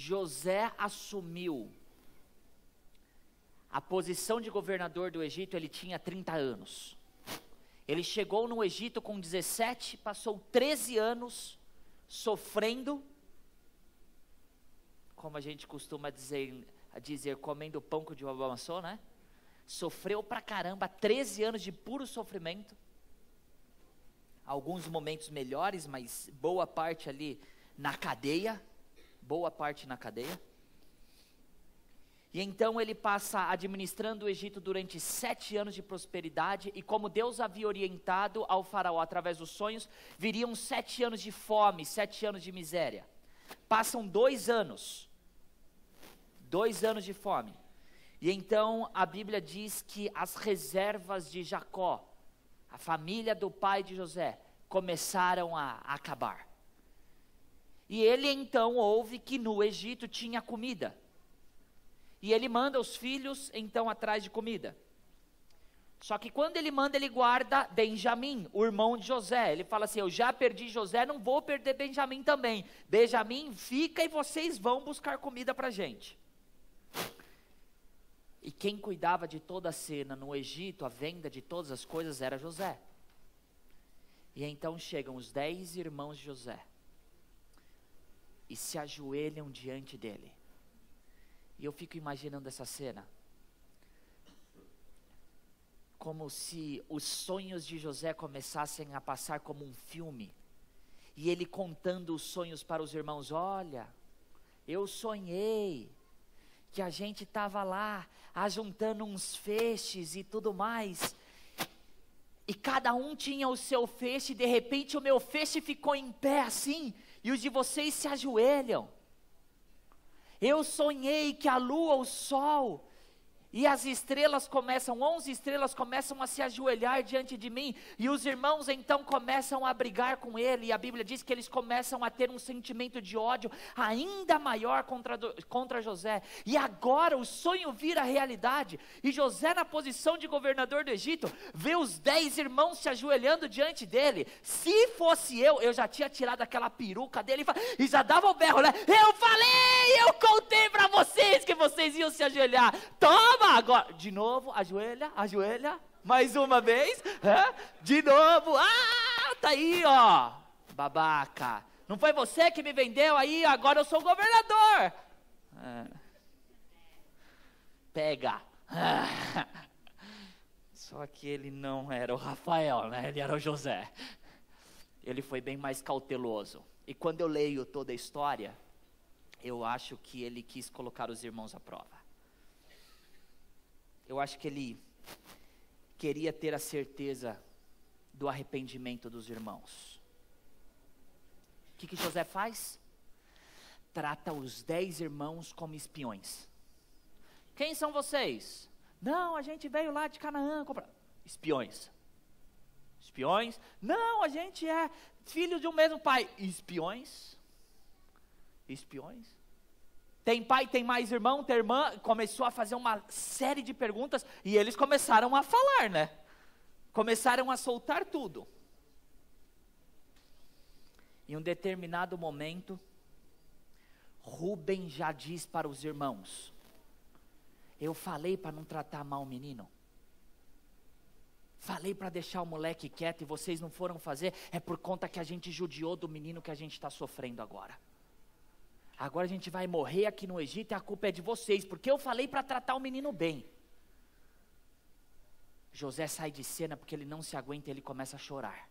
José assumiu a posição de governador do Egito, ele tinha 30 anos. Ele chegou no Egito com 17, passou 13 anos sofrendo, como a gente costuma dizer comendo pão que o diabo amassou, né? Sofreu pra caramba, 13 anos de puro sofrimento. Alguns momentos melhores, mas boa parte ali na cadeia. E então ele passa administrando o Egito durante 7 anos de prosperidade, e como Deus havia orientado ao faraó através dos sonhos, viriam 7 anos de fome, 7 anos de miséria. Passam 2 anos de fome, e então a Bíblia diz que as reservas de Jacó, a família do pai de José, começaram a acabar. E ele então ouve que no Egito tinha comida. E ele manda os filhos então atrás de comida. Só que quando ele manda, ele guarda Benjamim, o irmão de José. Ele fala assim: eu já perdi José, não vou perder Benjamim também. Benjamim fica e vocês vão buscar comida para a gente. E quem cuidava de toda a cena no Egito, a venda de todas as coisas, era José. E então chegam os 10 irmãos de José e se ajoelham diante dele. E eu fico imaginando essa cena, como se os sonhos de José começassem a passar como um filme, e ele contando os sonhos para os irmãos: olha, eu sonhei que a gente estava lá, ajuntando uns feixes e tudo mais, e cada um tinha o seu feixe, e de repente o meu feixe ficou em pé assim, e os de vocês se ajoelham. Eu sonhei que a lua, o sol e as estrelas 11 estrelas começam a se ajoelhar diante de mim, e os irmãos então começam a brigar com ele, e a Bíblia diz que eles começam a ter um sentimento de ódio ainda maior contra José, e agora o sonho vira realidade, e José, na posição de governador do Egito, vê os 10 irmãos se ajoelhando diante dele. Se fosse eu já tinha tirado aquela peruca dele e já dava o berro, né? Eu contei para vocês que vocês iam se ajoelhar, toma! Agora, de novo, ajoelha, mais uma vez, de novo, tá aí, ó, babaca, não foi você que me vendeu aí, agora eu sou o governador, pega, só que ele não era o Rafael, né, ele era o José, ele foi bem mais cauteloso, e quando eu leio toda a história, eu acho que ele quis colocar os irmãos à prova. Eu acho que ele queria ter a certeza do arrependimento dos irmãos. O que José faz? Trata os 10 irmãos como espiões. Quem são vocês? Não, a gente veio lá de Canaã comprar. Espiões. Não, a gente é filho de um mesmo pai. Espiões. Tem pai, tem mais irmão, tem irmã. Começou a fazer uma série de perguntas, e eles começaram a falar, né? Começaram a soltar tudo. Em um determinado momento, Rúben já diz para os irmãos: eu falei para não tratar mal o menino. Falei para deixar o moleque quieto e vocês não foram fazer. É por conta que a gente judiou do menino que a gente está sofrendo agora. Agora a gente vai morrer aqui no Egito e a culpa é de vocês, porque eu falei para tratar o menino bem. José sai de cena porque ele não se aguenta e ele começa a chorar.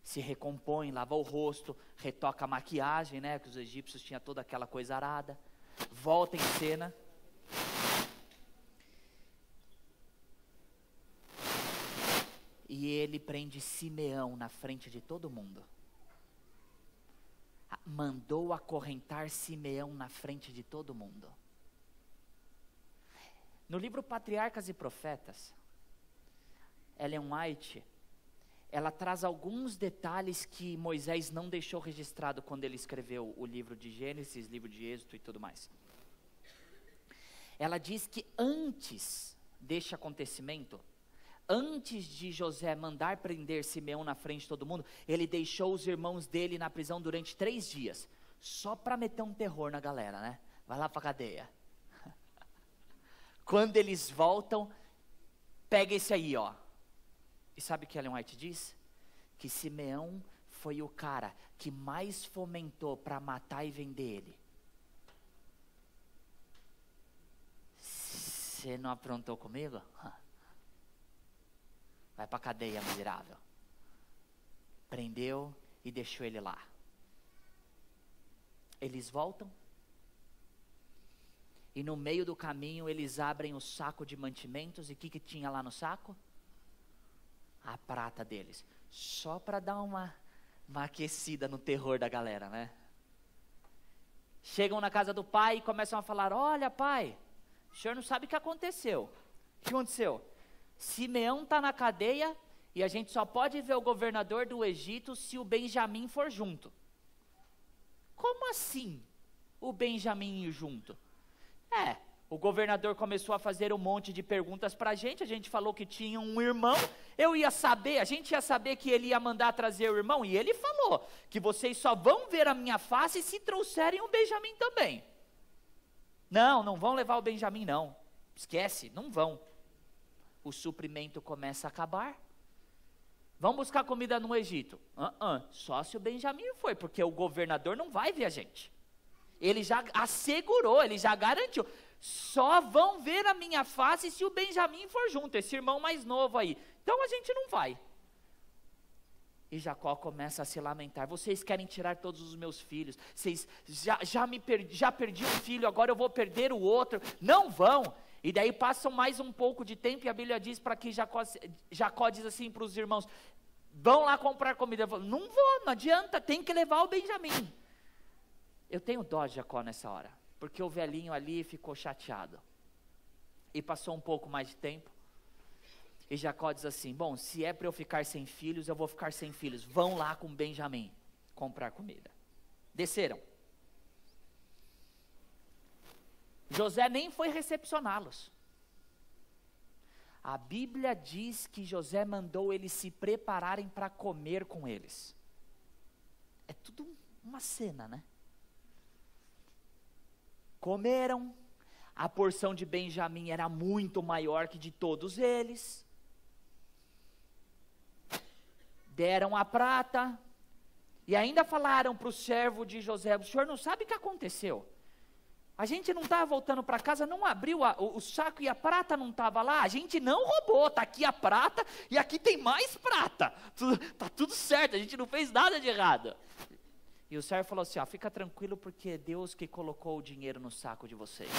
Se recompõe, lava o rosto, retoca a maquiagem, né? Que os egípcios tinham toda aquela coisa arada. Volta em cena. E ele prende Simeão na frente de todo mundo. Mandou acorrentar Simeão na frente de todo mundo. No livro Patriarcas e Profetas, Ellen White, ela traz alguns detalhes que Moisés não deixou registrado quando ele escreveu o livro de Gênesis, livro de Êxodo e tudo mais. Ela diz que antes deste acontecimento, antes de José mandar prender Simeão na frente de todo mundo, ele deixou os irmãos dele na prisão durante 3 dias. só para meter um terror na galera, né? Vai lá para cadeia. Quando eles voltam, pega esse aí, ó. E sabe o que Ellen White diz? Que Simeão foi o cara que mais fomentou para matar e vender ele. Você não aprontou comigo? Vai para cadeia, miserável. Prendeu e deixou ele lá. Eles voltam. E no meio do caminho eles abrem o saco de mantimentos. E o que tinha lá no saco? A prata deles. Só para dar uma aquecida no terror da galera, né? Chegam na casa do pai e começam a falar: olha, pai, o senhor não sabe o que aconteceu. O que aconteceu? Simeão está na cadeia e a gente só pode ver o governador do Egito se o Benjamim for junto. Como assim o Benjamim ir junto? O governador começou a fazer um monte de perguntas para a gente falou que tinha um irmão, a gente ia saber que ele ia mandar trazer o irmão, e ele falou que vocês só vão ver a minha face se trouxerem o Benjamim também. Não vão levar o Benjamim não, esquece, não vão. O suprimento começa a acabar. Vão buscar comida no Egito. Só se o Benjamim foi, porque o governador não vai ver a gente. Ele já assegurou, ele já garantiu. Só vão ver a minha face se o Benjamim for junto, esse irmão mais novo aí. Então a gente não vai. E Jacó começa a se lamentar: vocês querem tirar todos os meus filhos, vocês já perdi um filho, agora eu vou perder o outro. Não vão. E daí passam mais um pouco de tempo e a Bíblia diz para que Jacó diz assim para os irmãos: vão lá comprar comida. Eu falo: não vou, não adianta, tem que levar o Benjamim. Eu tenho dó de Jacó nessa hora, porque o velhinho ali ficou chateado. E passou um pouco mais de tempo, e Jacó diz assim: bom, se é para eu ficar sem filhos, eu vou ficar sem filhos. Vão lá com Benjamim comprar comida. Desceram. José nem foi recepcioná-los. A Bíblia diz que José mandou eles se prepararem para comer com eles. É tudo uma cena, né? Comeram, a porção de Benjamim era muito maior que de todos eles. Deram a prata, e ainda falaram para o servo de José: o senhor não sabe o que aconteceu? A gente não estava voltando para casa, não abriu o saco e a prata não estava lá. A gente não roubou, está aqui a prata e aqui tem mais prata. Está tudo certo, a gente não fez nada de errado. E o servo falou assim: fica tranquilo, porque é Deus que colocou o dinheiro no saco de vocês.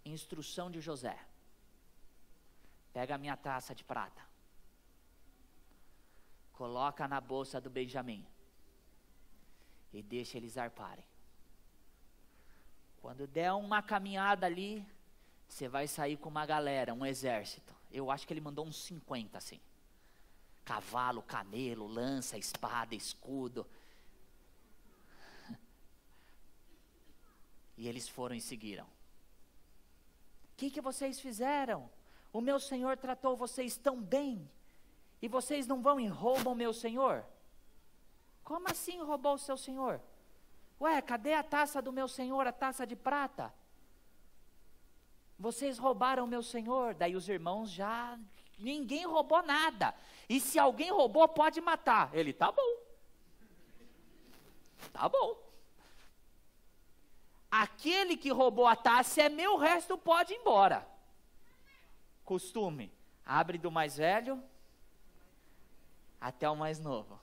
Instrução de José: pega a minha taça de prata, coloca na bolsa do Benjamim e deixa eles zarparem. Quando der uma caminhada ali, você vai sair com uma galera, um exército. Eu acho que ele mandou uns 50 assim. Cavalo, camelo, lança, espada, escudo. E eles foram e seguiram. O que vocês fizeram? O meu senhor tratou vocês tão bem, e vocês não vão e roubam meu senhor? Como assim roubou o seu senhor? Ué, cadê a taça do meu senhor, a taça de prata? Vocês roubaram meu senhor. Daí os irmãos ninguém roubou nada. E se alguém roubou, pode matar. Ele: tá bom. Tá bom. Aquele que roubou a taça é meu, o resto pode ir embora. Costume: abre do mais velho até o mais novo.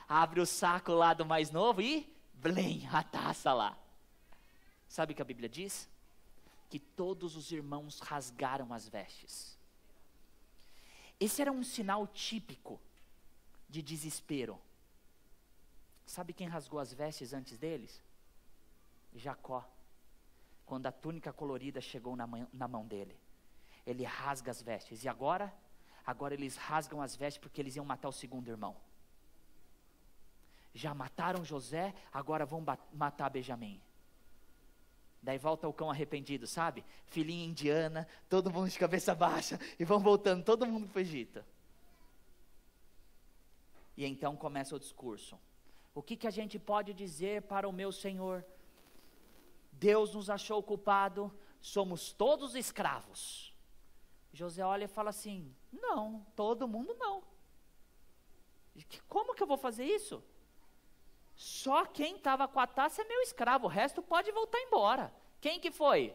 Abre o saco lá do mais novo e blim, a taça lá. Sabe o que a Bíblia diz? Que todos os irmãos rasgaram as vestes. Esse era um sinal típico de desespero. Sabe quem rasgou as vestes antes deles? Jacó. Quando a túnica colorida chegou na mão dele, ele rasga as vestes. E agora eles rasgam as vestes porque eles iam matar o segundo irmão. Já mataram José, agora vão matar Benjamim. Daí volta o cão arrependido, sabe? Filhinha indiana, todo mundo de cabeça baixa, e vão voltando todo mundo para o Egito. E então começa o discurso. O que a gente pode dizer para o meu Senhor? Deus nos achou culpado, somos todos escravos. José olha e fala assim: não, todo mundo não. Como que eu vou fazer isso? Só quem estava com a taça é meu escravo, o resto pode voltar embora. Quem que foi?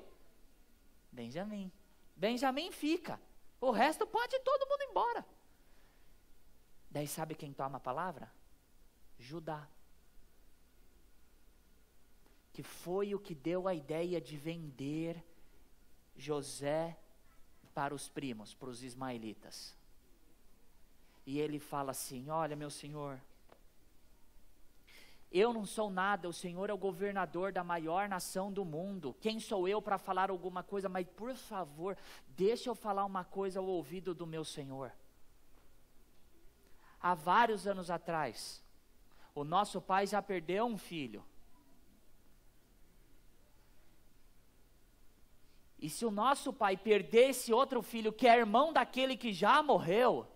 Benjamim. Benjamim fica, o resto pode todo mundo embora. Daí sabe quem toma a palavra? Judá. Que foi o que deu a ideia de vender José para os primos, para os ismaelitas. E ele fala assim: olha, meu senhor, eu não sou nada, o Senhor é o governador da maior nação do mundo. Quem sou eu para falar alguma coisa? Mas por favor, deixa eu falar uma coisa ao ouvido do meu Senhor. Há vários anos atrás, o nosso pai já perdeu um filho. E se o nosso pai perder esse outro filho, que é irmão daquele que já morreu,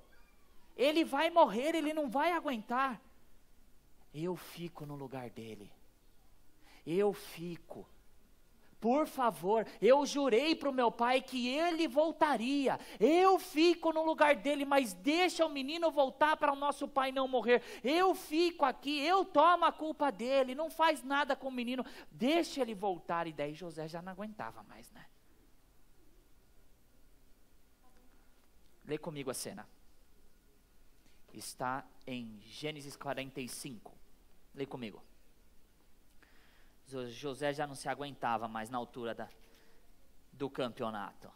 ele vai morrer, ele não vai aguentar. Eu fico no lugar dele. Eu fico. Por favor, eu jurei para o meu pai que ele voltaria. Eu fico no lugar dele, mas deixa o menino voltar para o nosso pai não morrer. Eu fico aqui, eu tomo a culpa dele, não faz nada com o menino. Deixa ele voltar. E daí José já não aguentava mais, né? Lê comigo a cena. Está em Gênesis 45. Lê comigo. José já não se aguentava mais na altura do campeonato.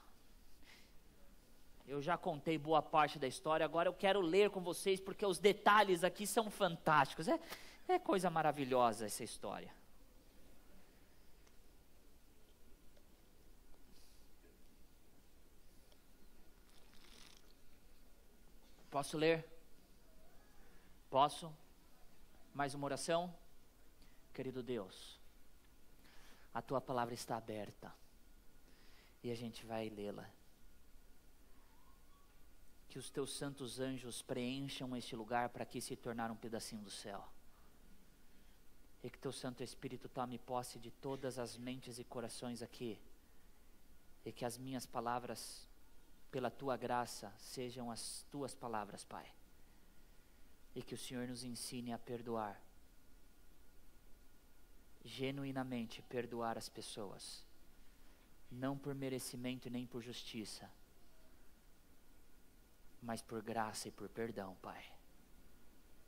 Eu já contei boa parte da história, agora eu quero ler com vocês, porque os detalhes aqui são fantásticos. É coisa maravilhosa essa história. Posso ler? Posso? Mais uma oração? Querido Deus, a tua palavra está aberta e a gente vai lê-la. Que os teus santos anjos preencham este lugar para aqui se tornar um pedacinho do céu. E que teu Santo Espírito tome posse de todas as mentes e corações aqui. E que as minhas palavras, pela tua graça, sejam as tuas palavras, Pai. E que o Senhor nos ensine a perdoar. Genuinamente perdoar as pessoas. Não por merecimento e nem por justiça, mas por graça e por perdão, Pai.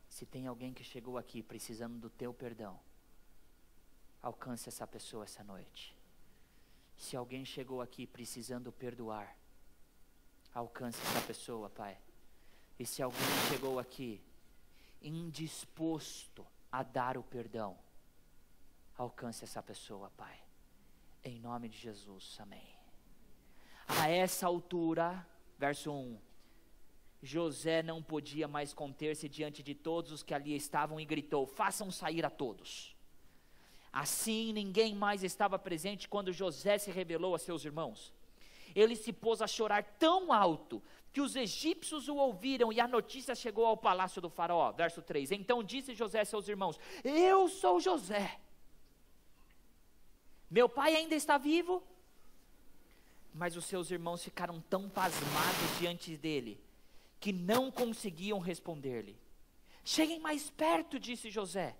Se tem alguém que chegou aqui precisando do teu perdão, alcance essa pessoa essa noite. Se alguém chegou aqui precisando perdoar, alcance essa pessoa, Pai. E se alguém chegou aqui indisposto a dar o perdão, alcance essa pessoa, Pai. Em nome de Jesus, amém. A essa altura, verso 1, José não podia mais conter-se diante de todos os que ali estavam e gritou: façam sair a todos. Assim ninguém mais estava presente quando José se revelou a seus irmãos. Ele se pôs a chorar tão alto que os egípcios o ouviram e a notícia chegou ao palácio do faraó. Verso 3, então disse José a seus irmãos: eu sou José. Meu pai ainda está vivo? Mas os seus irmãos ficaram tão pasmados diante dele, que não conseguiam responder-lhe. Cheguem mais perto, disse José.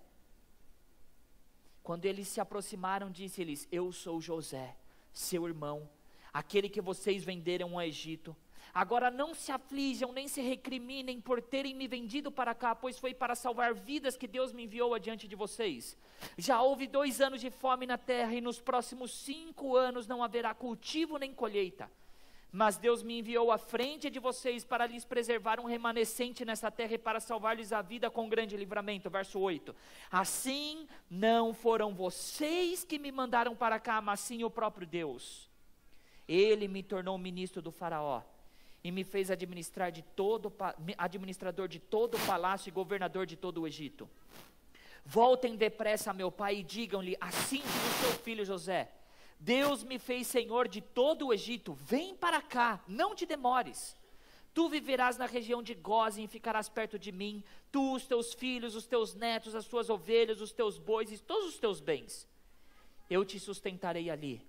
Quando eles se aproximaram, disse-lhes: eu sou José, seu irmão, aquele que vocês venderam ao Egito. Agora não se aflijam, nem se recriminem por terem me vendido para cá, pois foi para salvar vidas que Deus me enviou adiante de vocês. Já houve 2 anos de fome na terra, e nos próximos 5 anos não haverá cultivo nem colheita. Mas Deus me enviou à frente de vocês para lhes preservar um remanescente nessa terra e para salvar-lhes a vida com grande livramento. Verso 8, assim não foram vocês que me mandaram para cá, mas sim o próprio Deus. Ele me tornou ministro do faraó e me fez administrador de todo o palácio e governador de todo o Egito. Voltem depressa a meu pai e digam-lhe: assim diz o seu filho José, Deus me fez senhor de todo o Egito, vem para cá, não te demores, Tu viverás na região de Gósen e ficarás perto de mim, tu, os teus filhos, os teus netos, as tuas ovelhas, os teus bois e todos os teus bens. Eu te sustentarei ali,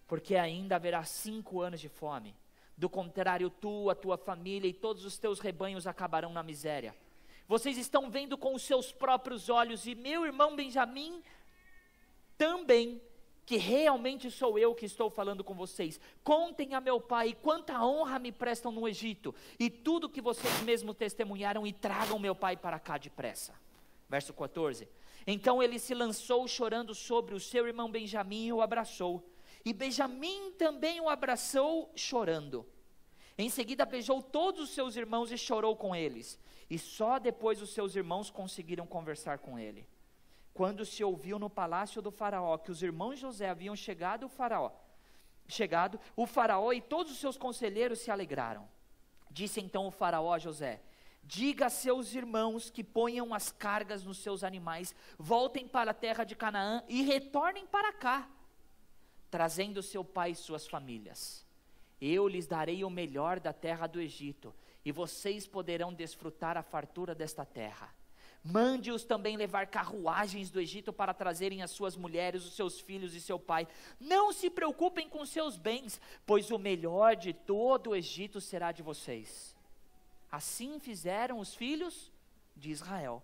porque ainda haverá 5 anos de fome. Do contrário, tu, a tua família e todos os teus rebanhos acabarão na miséria. Vocês estão vendo com os seus próprios olhos, e meu irmão Benjamim também, que realmente sou eu que estou falando com vocês. Contem a meu pai quanta honra me prestam no Egito, e tudo que vocês mesmos testemunharam, e tragam meu pai para cá depressa. Verso 14. Então ele se lançou chorando sobre o seu irmão Benjamim e o abraçou. E Benjamim também o abraçou chorando. Em seguida beijou todos os seus irmãos e chorou com eles. E só depois os seus irmãos conseguiram conversar com ele. Quando se ouviu no palácio do faraó que os irmãos de José haviam chegado, o faraó e todos os seus conselheiros se alegraram. Disse então o faraó a José: diga a seus irmãos que ponham as cargas nos seus animais, voltem para a terra de Canaã e retornem para cá, trazendo seu pai e suas famílias. Eu lhes darei o melhor da terra do Egito, e vocês poderão desfrutar a fartura desta terra. Mande-os também levar carruagens do Egito para trazerem as suas mulheres, os seus filhos e seu pai. Não se preocupem com seus bens, pois o melhor de todo o Egito será de vocês. Assim fizeram os filhos de Israel.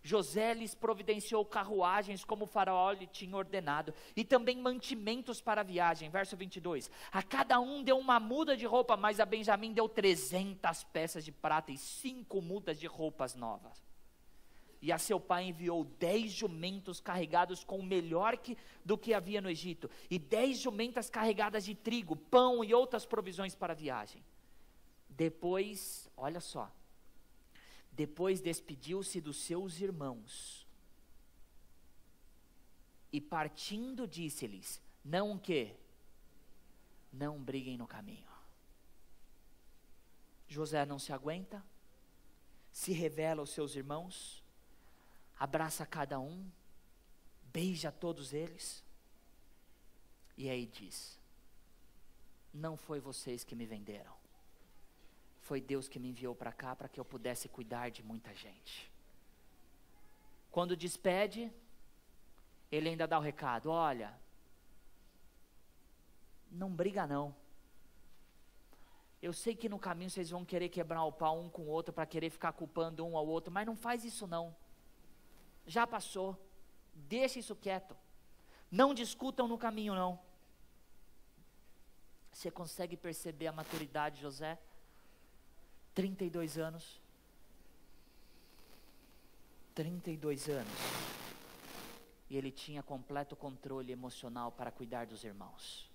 José lhes providenciou carruagens como o faraó lhe tinha ordenado, e também mantimentos para a viagem. Verso 22, a cada um deu uma muda de roupa, mas a Benjamim deu 300 peças de prata e 5 mudas de roupas novas. E a seu pai enviou 10 jumentos carregados com o melhor do que havia no Egito, e 10 jumentas carregadas de trigo, pão e outras provisões para a viagem. Depois, olha só, depois despediu-se dos seus irmãos, e partindo disse-lhes, não o quê? Não briguem no caminho. José não se aguenta, se revela aos seus irmãos, abraça cada um, beija todos eles, e aí diz, não foi vocês que me venderam, foi Deus que me enviou para cá, para que eu pudesse cuidar de muita gente. Quando despede, ele ainda dá o recado, olha, não briga não, eu sei que no caminho vocês vão querer quebrar o pau um com o outro, para querer ficar culpando um ao outro, mas não faz isso não, já passou, deixa isso quieto, não discutam no caminho não. Você consegue perceber a maturidade de José? 32 anos, 32 anos, e ele tinha completo controle emocional para cuidar dos irmãos.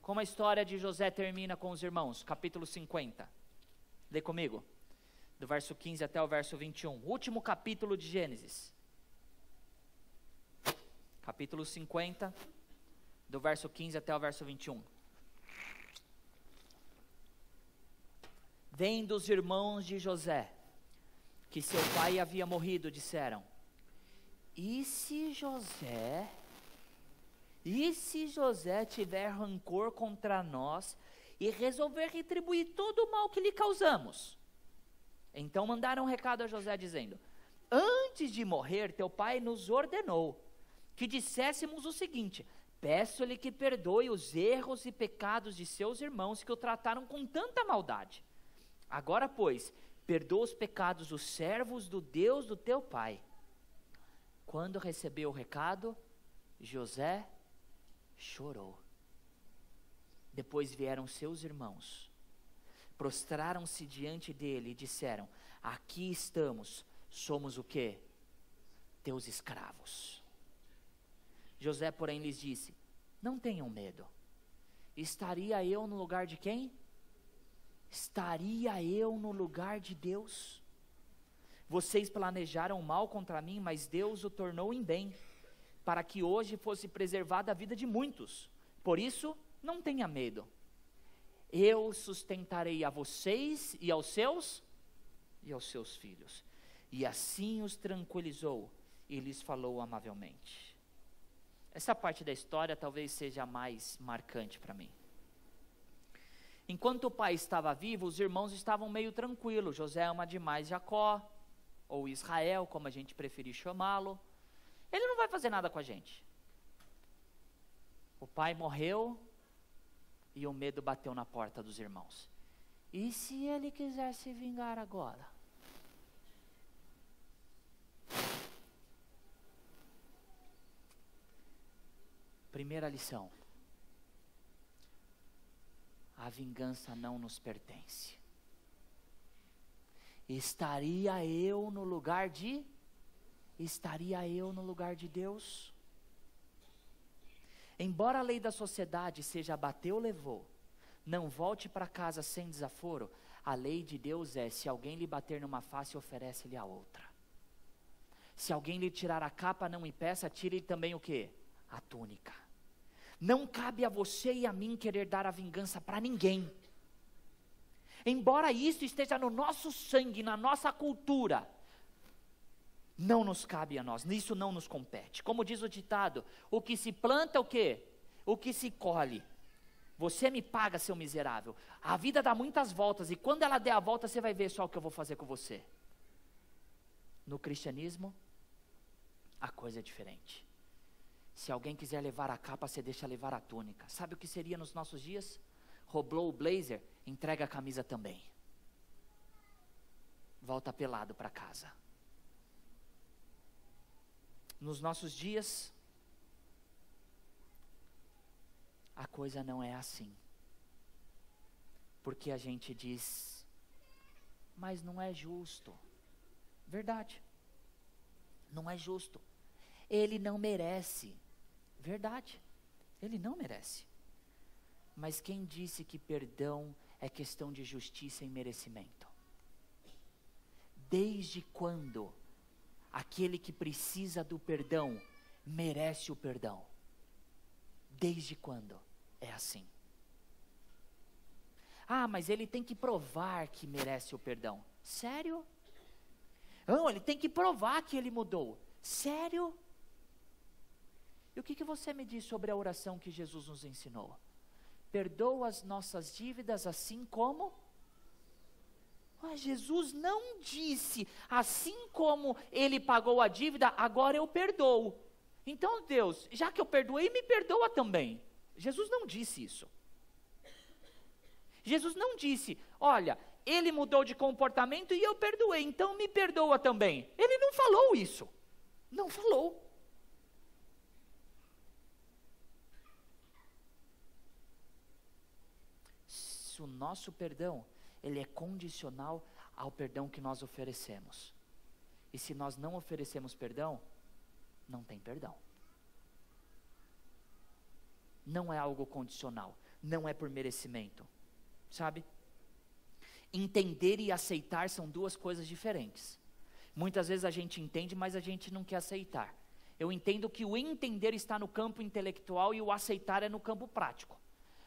Como a história de José termina com os irmãos? Capítulo 50, lê comigo, do verso 15 até o verso 21, último capítulo de Gênesis, capítulo 50, do verso 15 até o verso 21. Vendo os irmãos de José, que seu pai havia morrido, disseram, e se José tiver rancor contra nós, e resolver retribuir todo o mal que lhe causamos? Então mandaram um recado a José dizendo, antes de morrer teu pai nos ordenou, que disséssemos o seguinte, peço-lhe que perdoe os erros e pecados de seus irmãos, que o trataram com tanta maldade. Agora, pois, perdoa os pecados dos servos do Deus do teu pai. Quando recebeu o recado, José chorou. Depois vieram seus irmãos, prostraram-se diante dele e disseram, aqui estamos, somos o quê? Teus escravos. José, porém, lhes disse, não tenham medo. Estaria eu no lugar de quem? Estaria eu no lugar de Deus? Vocês planejaram mal contra mim, mas Deus o tornou em bem, para que hoje fosse preservada a vida de muitos. Por isso, não tenha medo. Eu sustentarei a vocês e aos seus filhos. E assim os tranquilizou e lhes falou amavelmente. Essa parte da história talvez seja a mais marcante para mim. Enquanto o pai estava vivo, os irmãos estavam meio tranquilos. José ama demais Jacó, ou Israel, como a gente preferir chamá-lo. Ele não vai fazer nada com a gente. O pai morreu e o medo bateu na porta dos irmãos. E se ele quiser se vingar agora? Primeira lição: a vingança não nos pertence. Estaria eu no lugar de Deus? Embora a lei da sociedade seja bateu, levou, não volte para casa sem desaforo, a lei de Deus é: se alguém lhe bater numa face, oferece-lhe a outra. Se alguém lhe tirar a capa, não impeça, tire-lhe também o quê? A túnica. Não cabe a você e a mim querer dar a vingança para ninguém. Embora isso esteja no nosso sangue, na nossa cultura, não nos cabe a nós, isso não nos compete. Como diz o ditado, o que se planta, o quê? O que se colhe. Você me paga, seu miserável. A vida dá muitas voltas, e quando ela der a volta, você vai ver só o que eu vou fazer com você. No cristianismo, a coisa é diferente. Se alguém quiser levar a capa, você deixa levar a túnica. Sabe o que seria nos nossos dias? Roubou o blazer, entrega a camisa também. Volta pelado para casa. Nos nossos dias, a coisa não é assim. Porque a gente diz, mas não é justo. Verdade. Não é justo. Ele não merece. Verdade. Ele não merece. Mas quem disse que perdão é questão de justiça e merecimento? Desde quando aquele que precisa do perdão merece o perdão? Desde quando é assim? Ah, mas ele tem que provar que merece o perdão. Sério? Não, ele tem que provar que ele mudou. Sério? E o que você me diz sobre a oração que Jesus nos ensinou? Perdoa as nossas dívidas assim como... Mas Jesus não disse, assim como ele pagou a dívida, agora eu perdoo. Então Deus, já que eu perdoei, me perdoa também. Jesus não disse isso. Jesus não disse, olha, ele mudou de comportamento e eu perdoei, então me perdoa também. Ele não falou isso. Não falou. Se o nosso perdão, ele é condicional ao perdão que nós oferecemos. E se nós não oferecemos perdão, não tem perdão. Não é algo condicional, não é por merecimento. Sabe? Entender e aceitar são duas coisas diferentes. Muitas vezes a gente entende, mas a gente não quer aceitar. Eu entendo que o entender está no campo intelectual e o aceitar é no campo prático.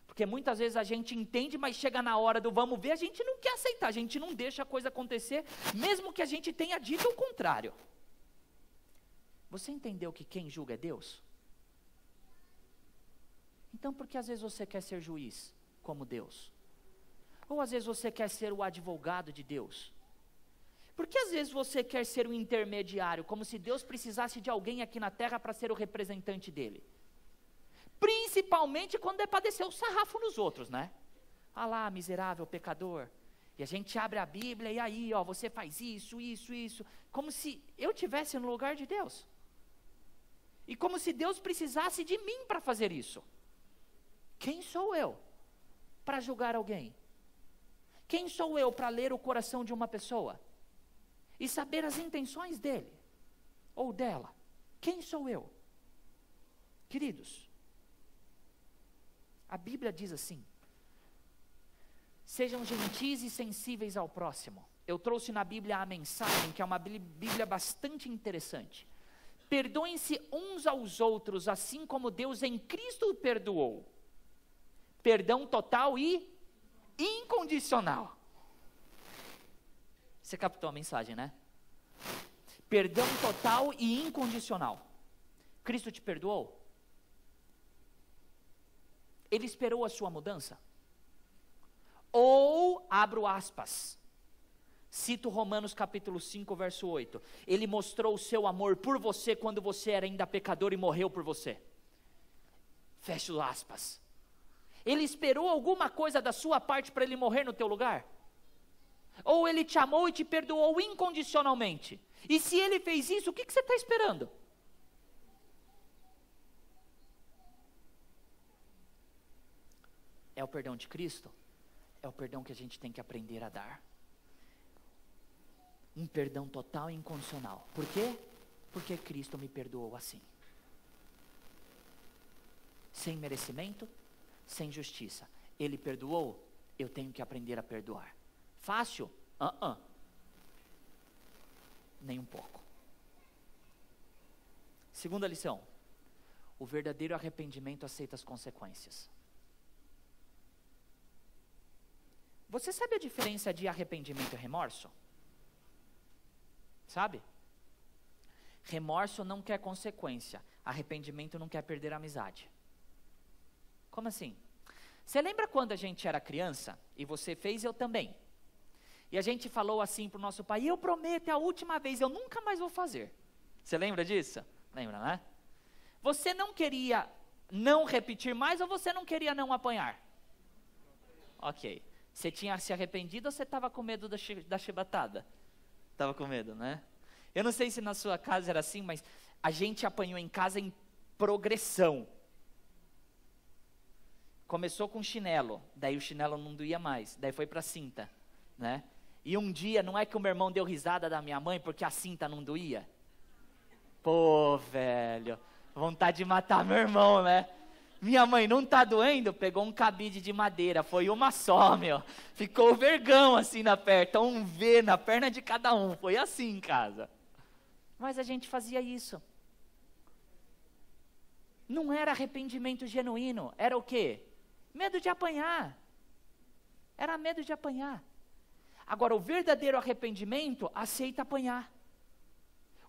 Porque muitas vezes a gente entende, mas chega na hora do vamos ver, a gente não quer aceitar, a gente não deixa a coisa acontecer, mesmo que a gente tenha dito o contrário. Você entendeu que quem julga é Deus? Então por que às vezes você quer ser juiz, como Deus? Ou às vezes você quer ser o advogado de Deus? Por que às vezes você quer ser o intermediário, como se Deus precisasse de alguém aqui na terra para ser o representante dele? Principalmente quando é para descer o sarrafo nos outros, né? Ah lá, miserável pecador. E a gente abre a Bíblia e aí, ó, você faz isso, isso, isso. Como se eu estivesse no lugar de Deus. E como se Deus precisasse de mim para fazer isso. Quem sou eu para julgar alguém? Quem sou eu para ler o coração de uma pessoa? E saber as intenções dele ou dela? Quem sou eu? Queridos, a Bíblia diz assim: sejam gentis e sensíveis ao próximo. Eu trouxe na Bíblia a mensagem, que é uma Bíblia bastante interessante. Perdoem-se uns aos outros, assim como Deus em Cristo perdoou. Perdão total e incondicional. Você captou a mensagem, né? Perdão total e incondicional. Cristo te perdoou? Ele esperou a sua mudança? Ou, abro aspas, cito Romanos capítulo 5, verso 8. Ele mostrou o seu amor por você quando você era ainda pecador e morreu por você. Fecho aspas. Ele esperou alguma coisa da sua parte para ele morrer no teu lugar? Ou ele te amou e te perdoou incondicionalmente? E se ele fez isso, o que você está esperando? É o perdão de Cristo? É o perdão que a gente tem que aprender a dar. Um perdão total e incondicional. Por quê? Porque Cristo me perdoou assim. Sem merecimento, sem justiça. Ele perdoou, eu tenho que aprender a perdoar. Fácil? Nem um pouco. Segunda lição. O verdadeiro arrependimento aceita as consequências. Você sabe a diferença de arrependimento e remorso? Sabe? Remorso não quer consequência. Arrependimento não quer perder a amizade. Como assim? Você lembra quando a gente era criança? E você fez, eu também. E a gente falou assim para o nosso pai: eu prometo, é a última vez, eu nunca mais vou fazer. Você lembra disso? Lembra, né? Você não queria não repetir mais ou você não queria não apanhar? Ok. Você tinha se arrependido ou você estava com medo da chibatada? Estava com medo, né? Eu não sei se na sua casa era assim, mas a gente apanhou em casa em progressão. Começou com chinelo, daí o chinelo não doía mais, daí foi para cinta, né? E um dia, não é que o meu irmão deu risada da minha mãe porque a cinta não doía? Pô, velho, vontade de matar meu irmão, né? Minha mãe, não tá doendo? Pegou um cabide de madeira, foi uma só, meu. Ficou vergão assim na perna, um V na perna de cada um, foi assim em casa. Mas a gente fazia isso. Não era arrependimento genuíno, era o quê? Medo de apanhar. Era medo de apanhar. Agora, o verdadeiro arrependimento aceita apanhar.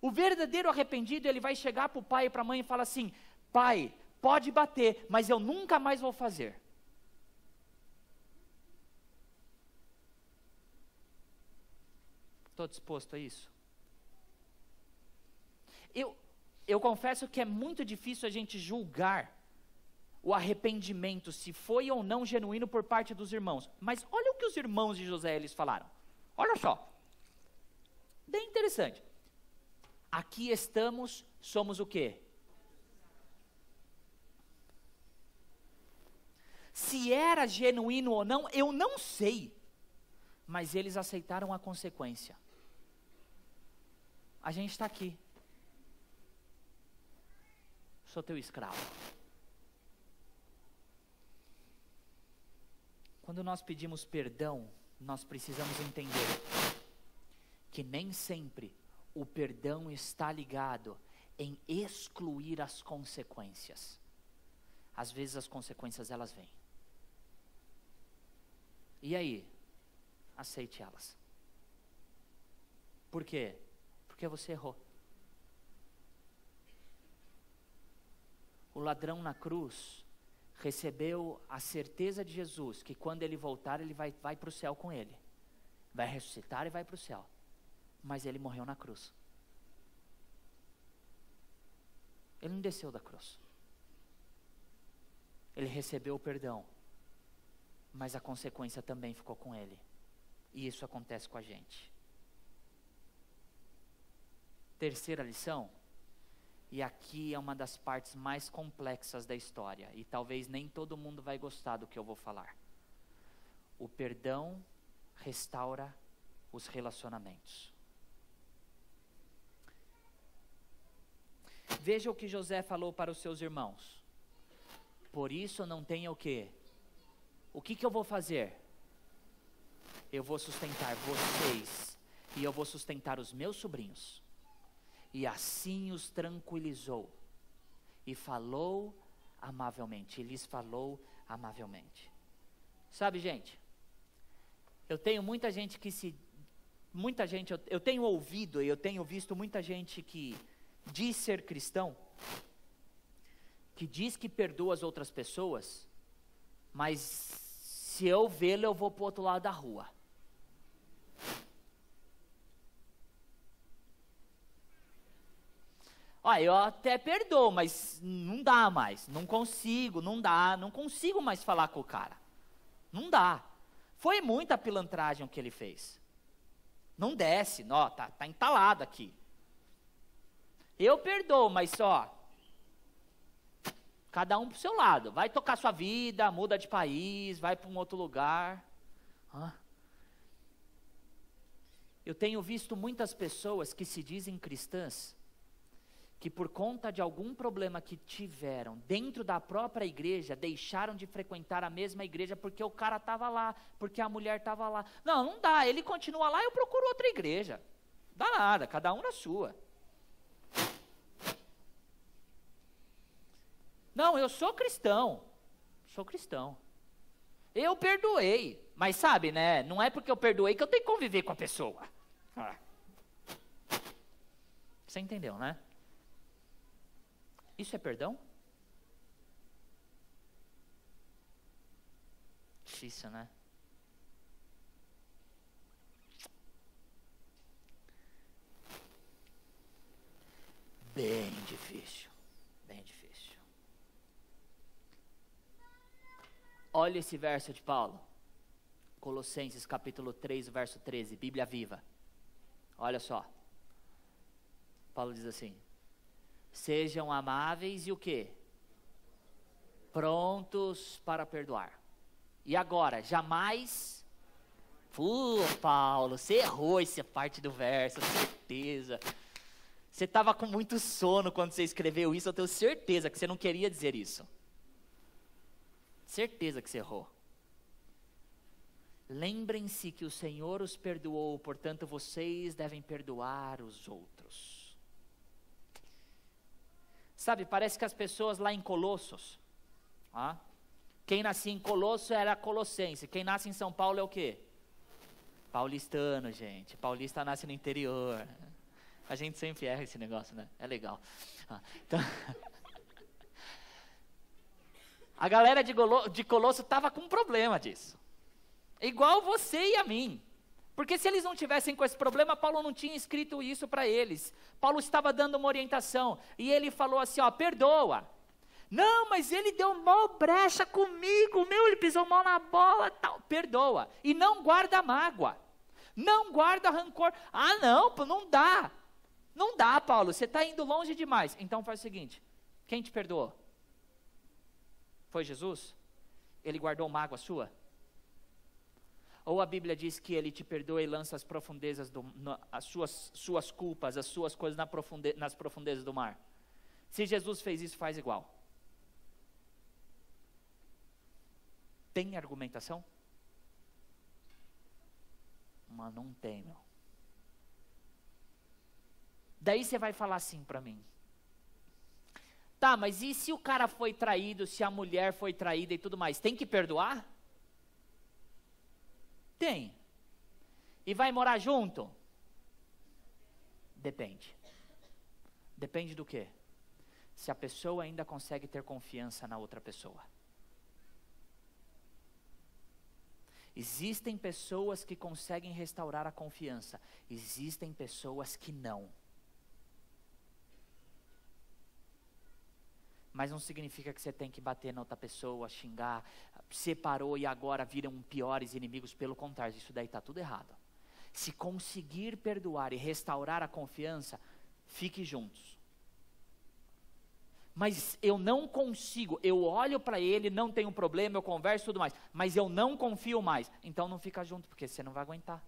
O verdadeiro arrependido, ele vai chegar para o pai e para a mãe e falar assim: pai, pode bater, mas eu nunca mais vou fazer. Estou disposto a isso? Eu confesso que é muito difícil a gente julgar o arrependimento, se foi ou não genuíno por parte dos irmãos. Mas olha o que os irmãos de José eles falaram. Olha só. Bem interessante. Aqui estamos, somos o quê? Se era genuíno ou não, eu não sei. Mas eles aceitaram a consequência. A gente está aqui. Sou teu escravo. Quando nós pedimos perdão, nós precisamos entender que nem sempre o perdão está ligado em excluir as consequências. Às vezes as consequências elas vêm. E aí? Aceite elas. Por quê? Porque você errou. O ladrão na cruz recebeu a certeza de Jesus, que quando ele voltar, ele vai para o céu com ele. Vai ressuscitar e vai para o céu. Mas ele morreu na cruz. Ele não desceu da cruz. Ele recebeu o perdão. Mas a consequência também ficou com ele. E isso acontece com a gente. Terceira lição. E aqui é uma das partes mais complexas da história. E talvez nem todo mundo vai gostar do que eu vou falar. O perdão restaura os relacionamentos. Veja o que José falou para os seus irmãos. Por isso não tenha o quê? O que eu vou fazer? Eu vou sustentar vocês. E eu vou sustentar os meus sobrinhos. E assim os tranquilizou. E falou amavelmente. E lhes falou amavelmente. Sabe, gente? Eu tenho muita gente que eu tenho ouvido e eu tenho visto muita gente que diz ser cristão, que diz que perdoa as outras pessoas, mas Se eu vê-lo, eu vou para o outro lado da rua. Eu até perdoo, mas não dá mais. Não consigo, não dá. Não consigo mais falar com o cara. Não dá. Foi muita pilantragem o que ele fez. Não desce, tá entalado aqui. Eu perdoo, mas cada um pro seu lado. Vai tocar sua vida, muda de país, vai para um outro lugar. Eu tenho visto muitas pessoas que se dizem cristãs, que por conta de algum problema que tiveram dentro da própria igreja, deixaram de frequentar a mesma igreja porque o cara estava lá, porque a mulher estava lá. Não dá, ele continua lá, eu procuro outra igreja. Não dá nada, cada um na sua. Não, eu sou cristão. Eu perdoei, mas sabe, né, não é porque eu perdoei que eu tenho que conviver com a pessoa. Você entendeu, né? Isso é perdão? Difícil, né? Bem difícil. Olha esse verso de Paulo. Colossenses capítulo 3, verso 13, Bíblia Viva. Olha só. Paulo diz assim: sejam amáveis e o quê? Prontos para perdoar. E agora, jamais... Paulo, você errou essa parte do verso, certeza. Você estava com muito sono quando você escreveu isso, eu tenho certeza que você não queria dizer isso. Certeza que você errou. Lembrem-se que o Senhor os perdoou, portanto vocês devem perdoar os outros. Sabe, parece que as pessoas lá em Colossos, quem nascia em Colosso era colossense, quem nasce em São Paulo é o quê? Paulistano, gente. Paulista nasce no interior. A gente sempre erra esse negócio, né? É legal. Então, a galera de Colosso estava com um problema disso. Igual você e a mim. Porque se eles não tivessem com esse problema, Paulo não tinha escrito isso para eles. Paulo estava dando uma orientação. E ele falou assim, perdoa. Não, mas ele deu mal brecha comigo, ele pisou mal na bola, tal. Perdoa. E não guarda mágoa. Não guarda rancor. Não dá. Não dá, Paulo, você está indo longe demais. Então faz o seguinte, quem te perdoou? Foi Jesus? Ele guardou mágoa sua? Ou a Bíblia diz que ele te perdoa e lança as profundezas, as suas culpas, as suas coisas nas profundezas do mar? Se Jesus fez isso, faz igual. Tem argumentação? Mas não tem, meu. Daí você vai falar assim para mim. Tá, mas e se o cara foi traído, se a mulher foi traída e tudo mais, tem que perdoar? Tem. E vai morar junto? Depende. Depende do quê? Se a pessoa ainda consegue ter confiança na outra pessoa. Existem pessoas que conseguem restaurar a confiança. Existem pessoas que não. Mas não significa que você tem que bater na outra pessoa, xingar, separou e agora viram piores inimigos. Pelo contrário, isso daí está tudo errado. Se conseguir perdoar e restaurar a confiança, fique juntos. Mas eu não consigo, eu olho para ele, não tenho problema, eu converso e tudo mais, mas eu não confio mais. Então não fica junto, porque você não vai aguentar.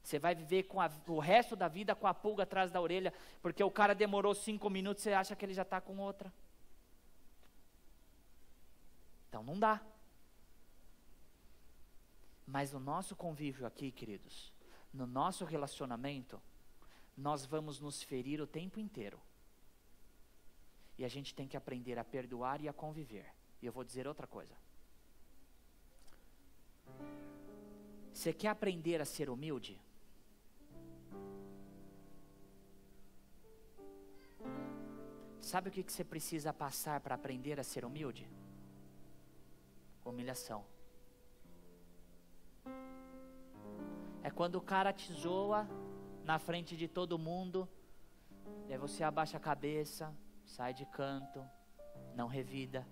Você vai viver o resto da vida com a pulga atrás da orelha, porque o cara demorou 5 minutos, você acha que ele já está com outra. Então não dá. Mas no nosso convívio aqui, queridos, no nosso relacionamento, nós vamos nos ferir o tempo inteiro. E a gente tem que aprender a perdoar e a conviver. E eu vou dizer outra coisa. Você quer aprender a ser humilde? Sabe o que você precisa passar para aprender a ser humilde? Humilhação. É quando o cara te zoa na frente de todo mundo, e aí você abaixa a cabeça, sai de canto, não revida.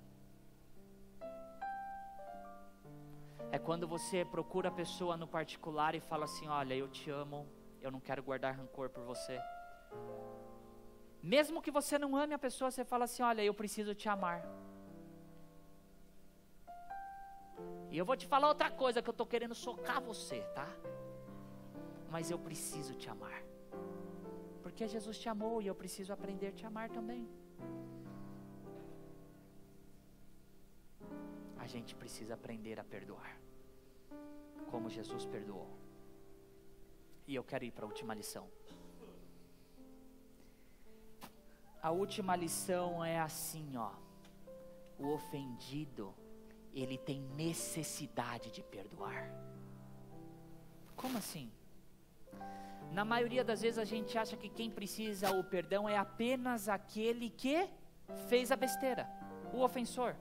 É quando você procura a pessoa no particular e fala assim: olha, eu te amo, eu não quero guardar rancor por você. Mesmo que você não ame a pessoa, você fala assim: olha, eu preciso te amar. E eu vou te falar outra coisa, que eu estou querendo socar você, tá? Mas eu preciso te amar. Porque Jesus te amou e eu preciso aprender a te amar também. A gente precisa aprender a perdoar, como Jesus perdoou. E eu quero ir para a última lição. A última lição é assim, ó. O ofendido, ele tem necessidade de perdoar. Como assim? Na maioria das vezes a gente acha que quem precisa o perdão é apenas aquele que fez a besteira, o ofensor.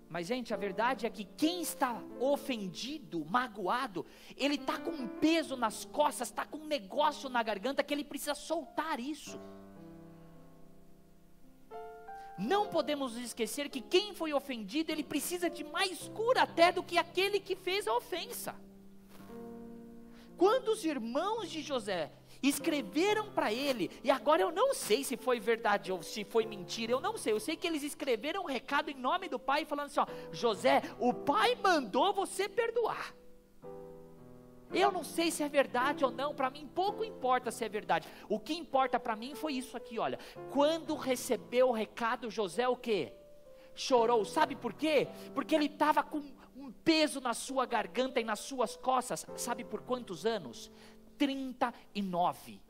Mas, gente, a verdade é que quem está ofendido, magoado, ele está com um peso nas costas, está com um negócio na garganta que ele precisa soltar isso. Não podemos esquecer que quem foi ofendido, ele precisa de mais cura até do que aquele que fez a ofensa. Quando os irmãos de José escreveram para ele, e agora eu não sei se foi verdade ou se foi mentira, eu não sei, eu sei que eles escreveram um recado em nome do pai, falando assim, ó: José, o pai mandou você perdoar. Eu não sei se é verdade ou não, para mim pouco importa se é verdade, o que importa para mim foi isso aqui, olha. Quando recebeu o recado, José o quê? Chorou. Sabe por quê? Porque ele estava com um peso na sua garganta e nas suas costas. Sabe por quantos anos? 39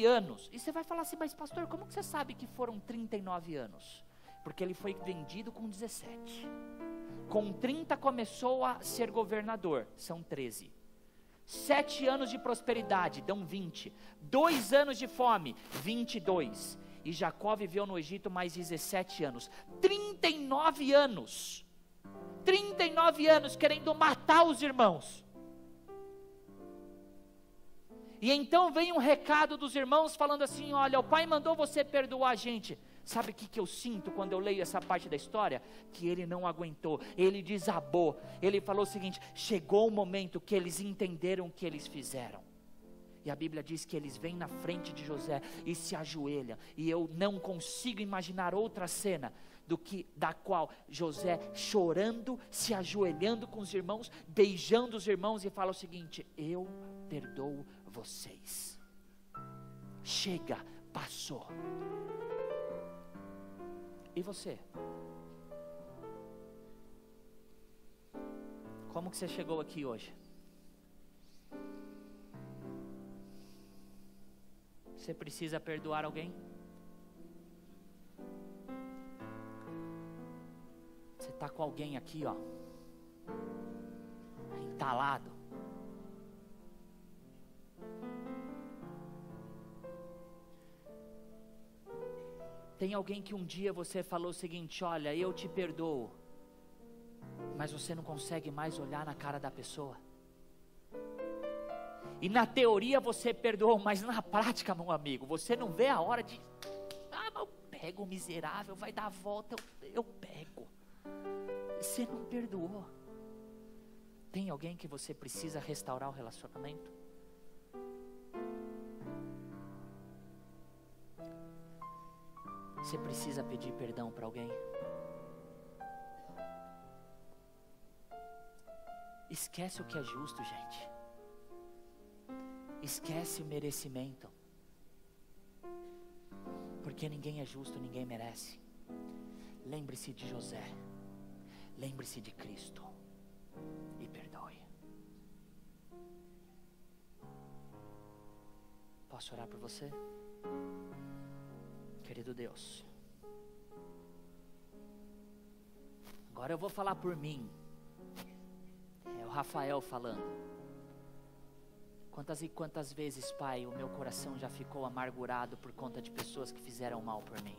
anos. E você vai falar assim: mas pastor, como que você sabe que foram 39 anos? Porque ele foi vendido com 17. Com 30 começou a ser governador, são 13. 7 anos de prosperidade, dão 20. 2 anos de fome, 22. E Jacó viveu no Egito mais 17 anos. 39 anos. 39 anos querendo matar os irmãos. E então vem um recado dos irmãos falando assim: olha, o pai mandou você perdoar a gente. Sabe o que eu sinto quando eu leio essa parte da história? Que ele não aguentou, ele desabou. Ele falou o seguinte: chegou o momento que eles entenderam o que eles fizeram. E a Bíblia diz que eles vêm na frente de José e se ajoelham. E eu não consigo imaginar outra cena da qual José chorando, se ajoelhando com os irmãos, beijando os irmãos e fala o seguinte: eu perdoo vocês. Chega, passou. E você? Como que você chegou aqui hoje? Você precisa perdoar alguém? Você está com alguém aqui, ó, entalado. Tem alguém que um dia você falou o seguinte: olha, eu te perdoo, mas você não consegue mais olhar na cara da pessoa. E na teoria você perdoou, mas na prática, meu amigo, você não vê a hora de: ah, mas eu pego o miserável, vai dar a volta, eu pego. E você não perdoou. Tem alguém que você precisa restaurar o relacionamento? Você precisa pedir perdão para alguém? Esquece o que é justo, gente. Esquece o merecimento. Porque ninguém é justo, ninguém merece. Lembre-se de José. Lembre-se de Cristo. E perdoe. Posso orar por você? Querido Deus, agora eu vou falar por mim. É o Rafael falando. Quantas e quantas vezes, Pai, o meu coração já ficou amargurado por conta de pessoas que fizeram mal por mim.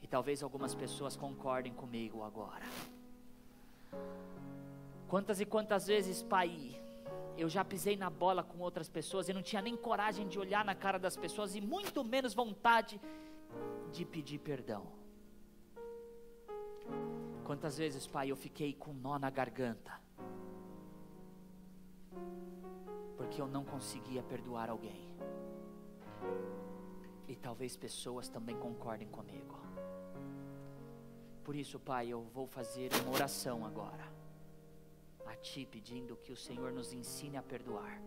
E talvez algumas pessoas concordem comigo agora. Quantas e quantas vezes, Pai, eu já pisei na bola com outras pessoas e não tinha nem coragem de olhar na cara das pessoas e muito menos vontade de pedir perdão. Quantas vezes, Pai, eu fiquei com nó na garganta porque eu não conseguia perdoar alguém. E talvez pessoas também concordem comigo. Por isso, Pai, eu vou fazer uma oração agora a Ti, pedindo que o Senhor nos ensine a perdoar.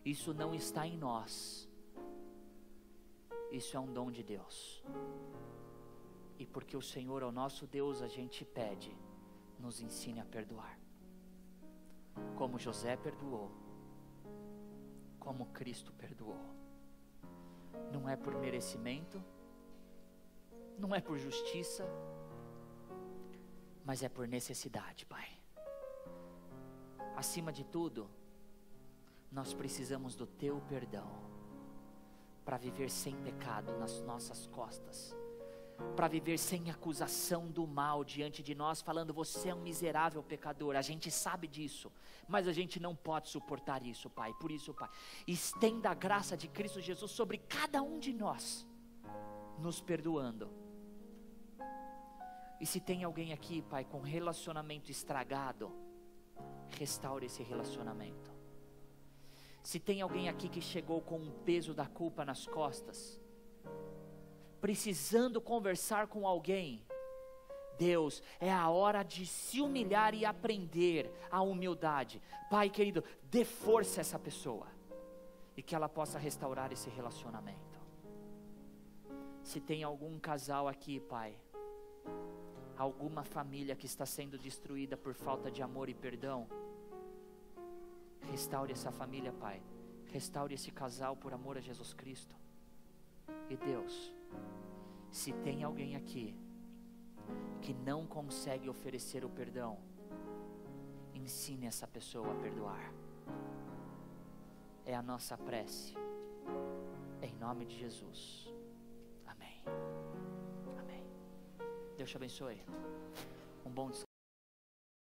Isso não está em nós, isso é um dom de Deus. E porque o Senhor é o nosso Deus, a gente pede, nos ensine a perdoar. Como José perdoou, como Cristo perdoou. Não é por merecimento, não é por justiça, mas é por necessidade, Pai. Acima de tudo, nós precisamos do Teu perdão para viver sem pecado nas nossas costas, para viver sem acusação do mal diante de nós, falando: você é um miserável pecador. A gente sabe disso, mas a gente não pode suportar isso, Pai. Por isso, Pai, estenda a graça de Cristo Jesus sobre cada um de nós, nos perdoando. E se tem alguém aqui, Pai, com relacionamento estragado, restaure esse relacionamento. Se tem alguém aqui que chegou com o peso da culpa nas costas, precisando conversar com alguém, Deus, é a hora de se humilhar e aprender a humildade. Pai querido, dê força a essa pessoa, e que ela possa restaurar esse relacionamento. Se tem algum casal aqui, Pai, alguma família que está sendo destruída por falta de amor e perdão, restaure essa família, Pai. Restaure esse casal por amor a Jesus Cristo. E Deus, se tem alguém aqui que não consegue oferecer o perdão, ensine essa pessoa a perdoar. É a nossa prece, em nome de Jesus. Amém. Amém. Deus te abençoe. Um bom descanso.